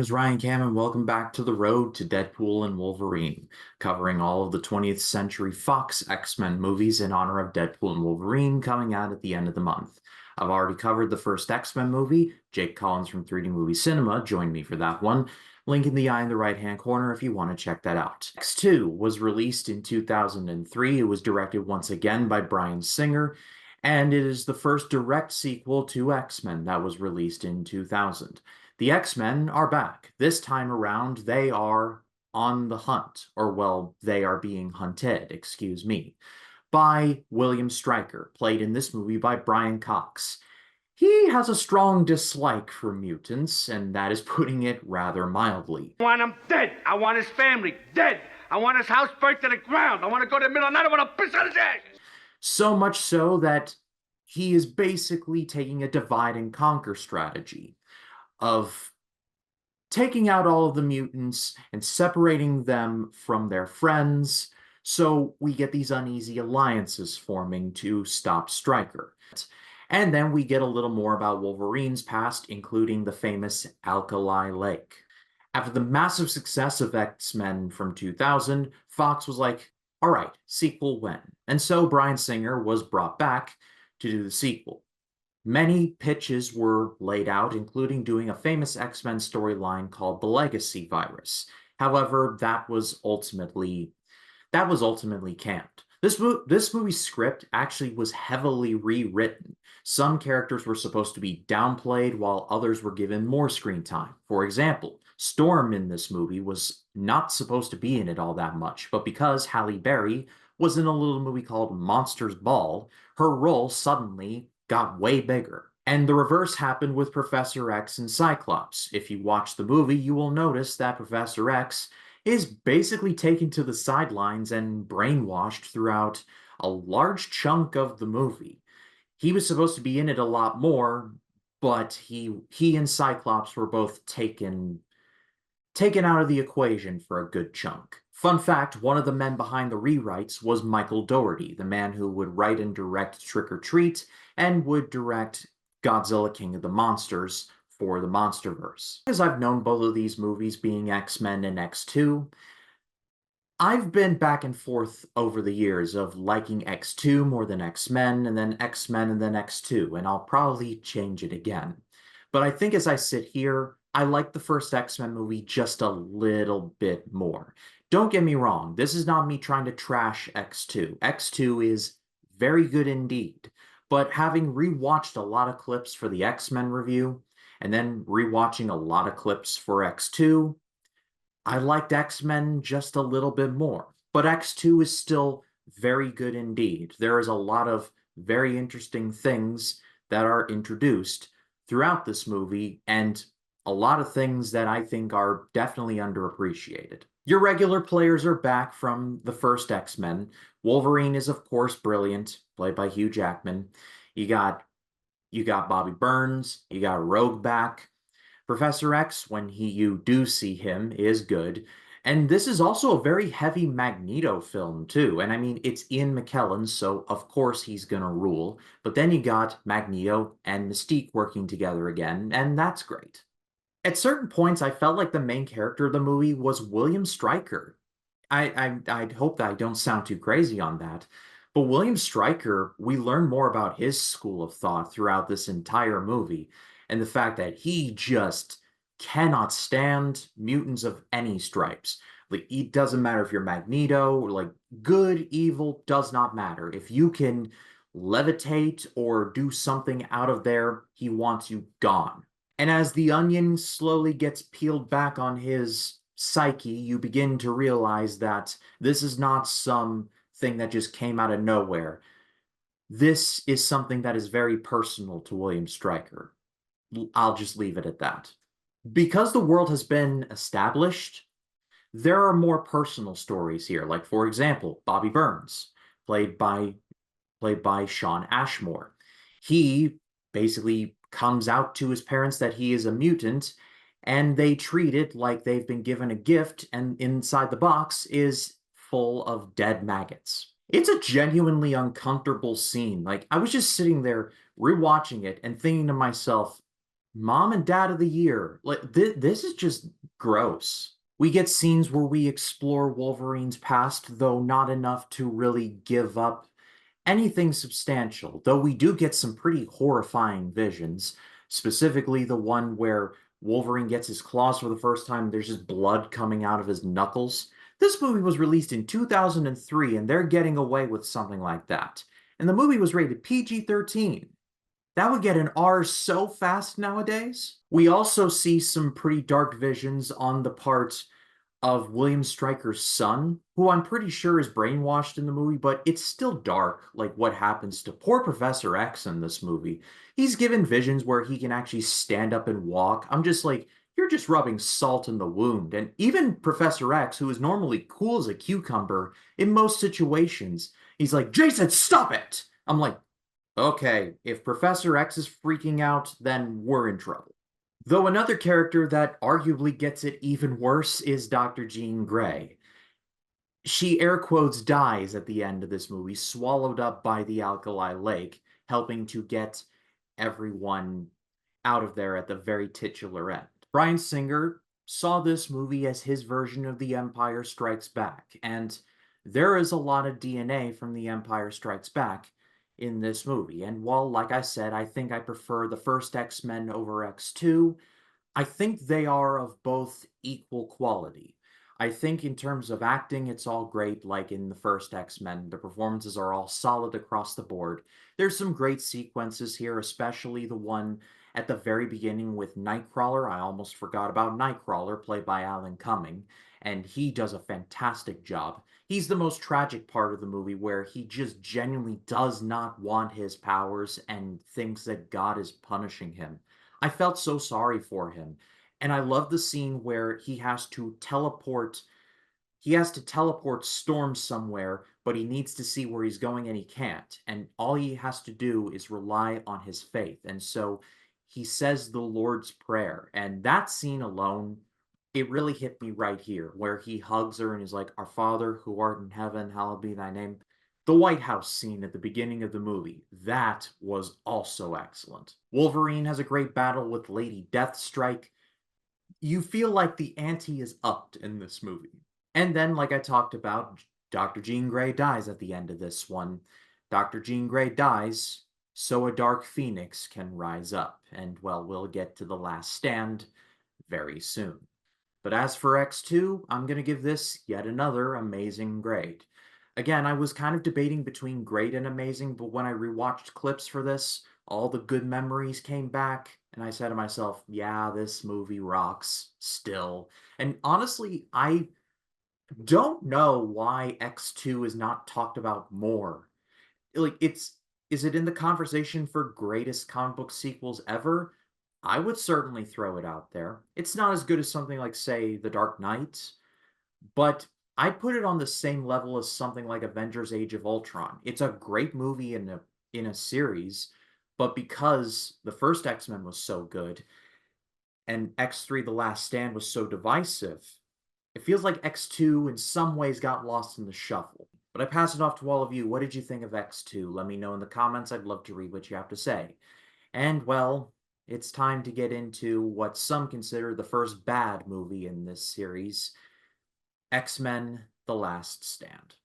is Ryan Cam, and welcome back to The Road to Deadpool and Wolverine, covering all of the 20th Century Fox X-Men movies in honor of Deadpool and Wolverine coming out at the end of the month. I've already covered the first X-Men movie. Jake Collins from 3D Movie Cinema joined me for that one. Link in the eye in the right-hand corner if you want to check that out. X2 was released in 2003. It was directed once again by Bryan Singer, and it is the first direct sequel to X-Men that was released in 2000. The X-Men are back. This time around, they are on the hunt, or well, they are being hunted, excuse me, by William Stryker, played in this movie by Brian Cox. He has a strong dislike for mutants, and that is putting it rather mildly. I want him dead. I want his family dead. I want his house burnt to the ground. I want to go to the middle of the night. I want to piss on his ass. So much so that he is basically taking a divide and conquer strategy of taking out all of the mutants and separating them from their friends, so we get these uneasy alliances forming to stop Stryker. And then we get a little more about Wolverine's past, including the famous Alkali Lake. After the massive success of X-Men from 2000, Fox was like, all right, sequel when? And so Bryan Singer was brought back to do the sequel. Many pitches were laid out, including doing a famous X-Men storyline called the Legacy Virus. However, that was ultimately canned. This movie's script actually was heavily rewritten. Some characters were supposed to be downplayed while others were given more screen time. For example, Storm in this movie was not supposed to be in it all that much, but because Halle Berry was in a little movie called Monsters Ball, her role suddenly got way bigger. And the reverse happened with Professor X and Cyclops. If you watch the movie, you will notice that Professor X is basically taken to the sidelines and brainwashed throughout a large chunk of the movie. He was supposed to be in it a lot more, but he and Cyclops were both taken out of the equation for a good chunk. Fun fact, one of the men behind the rewrites was Michael Dougherty, the man who would write and direct Trick or Treat and would direct Godzilla King of the Monsters for the Monsterverse. As I've known both of these movies being X-Men and X2, I've been back and forth over the years of liking X2 more than X-Men, and then X-Men and then X2, and I'll probably change it again. But I think as I sit here, I like the first X-Men movie just a little bit more. Don't get me wrong, this is not me trying to trash X2. X2 is very good indeed, but having rewatched a lot of clips for the X-Men review, and then rewatching a lot of clips for X2, I liked X-Men just a little bit more. But X2 is still very good indeed. There is a lot of very interesting things that are introduced throughout this movie, and a lot of things that I think are definitely underappreciated. Your regular players are back from the first X-Men. Wolverine is, of course, brilliant, played by Hugh Jackman. You got Bobby Burns, you got Rogue back. Professor X, when you do see him, is good. And this is also a very heavy Magneto film, too. And I mean, it's Ian McKellen, so of course he's gonna rule. But then you got Magneto and Mystique working together again, and that's great. At certain points, I felt like the main character of the movie was William Stryker. I hope that I don't sound too crazy on that. But William Stryker, we learn more about his school of thought throughout this entire movie, and the fact that he just cannot stand mutants of any stripes. Like, it doesn't matter if you're Magneto, like, good, evil, does not matter. If you can levitate or do something out of there, he wants you gone. And as the onion slowly gets peeled back on his psyche, you begin to realize that this is not something that just came out of nowhere. This is something that is very personal to William Stryker. I'll just leave it at that. Because the world has been established, there are more personal stories here. Like, for example, Bobby Burns, played by Shawn Ashmore. He basically comes out to his parents that he is a mutant, and they treat it like they've been given a gift, and inside the box is full of dead maggots. It's a genuinely uncomfortable scene. Like, I was just sitting there rewatching it and thinking to myself, Mom and Dad of the Year. Like this is just gross. We get scenes where we explore Wolverine's past, though not enough to really give up anything substantial, though we do get some pretty horrifying visions, specifically the one where Wolverine gets his claws for the first time, there's just blood coming out of his knuckles. This movie was released in 2003, and they're getting away with something like that. And the movie was rated PG-13. That would get an R so fast nowadays. We also see some pretty dark visions on the part of William Stryker's son, who I'm pretty sure is brainwashed in the movie, but it's still dark, like what happens to poor Professor X in this movie. He's given visions where he can actually stand up and walk. I'm just like, you're just rubbing salt in the wound. And even Professor X, who is normally cool as a cucumber in most situations, he's like, Jason, stop it! I'm like, okay, if Professor X is freaking out, then we're in trouble. Though another character that arguably gets it even worse is Dr. Jean Grey. She air quotes dies at the end of this movie, swallowed up by the Alkali Lake, helping to get everyone out of there at the very titular end. Bryan Singer saw this movie as his version of The Empire Strikes Back, and there is a lot of DNA from The Empire Strikes Back in this movie. And while, like I said, I think I prefer the first X-Men over X2, I think they are of both equal quality. I think in terms of acting, it's all great, like in the first X-Men. The performances are all solid across the board. There's some great sequences here, especially the one at the very beginning with Nightcrawler. I almost forgot about Nightcrawler, played by Alan Cumming, and he does a fantastic job. He's the most tragic part of the movie where he just genuinely does not want his powers and thinks that God is punishing him. I felt so sorry for him. And I love the scene where he has to teleport Storm somewhere, but he needs to see where he's going and he can't. And all he has to do is rely on his faith. And so he says the Lord's Prayer. And that scene alone, it really hit me right here, where he hugs her and is like, Our Father who art in heaven, hallowed be thy name. The White House scene at the beginning of the movie, that was also excellent. Wolverine has a great battle with Lady Deathstrike. You feel like the ante is upped in this movie. And then, like I talked about, Dr. Jean Grey dies at the end of this one. Dr. Jean Grey dies so a Dark Phoenix can rise up. And, well, we'll get to the last stand very soon. But as for X2, I'm going to give this yet another amazing grade. Again, I was kind of debating between great and amazing, but when I rewatched clips for this, all the good memories came back, and I said to myself, yeah, this movie rocks still. And honestly, I don't know why X2 is not talked about more. Like, is it in the conversation for greatest comic book sequels ever? I would certainly throw it out there. It's not as good as something like, say, The Dark Knight, but I put it on the same level as something like Avengers Age of Ultron. It's a great movie in a series, but because the first X-Men was so good and X3 The Last Stand was so divisive, it feels like X2 in some ways got lost in the shuffle. But I pass it off to all of you. What did you think of X2? Let me know in the comments. I'd love to read what you have to say. And, well, it's time to get into what some consider the first bad movie in this series, X-Men The Last Stand.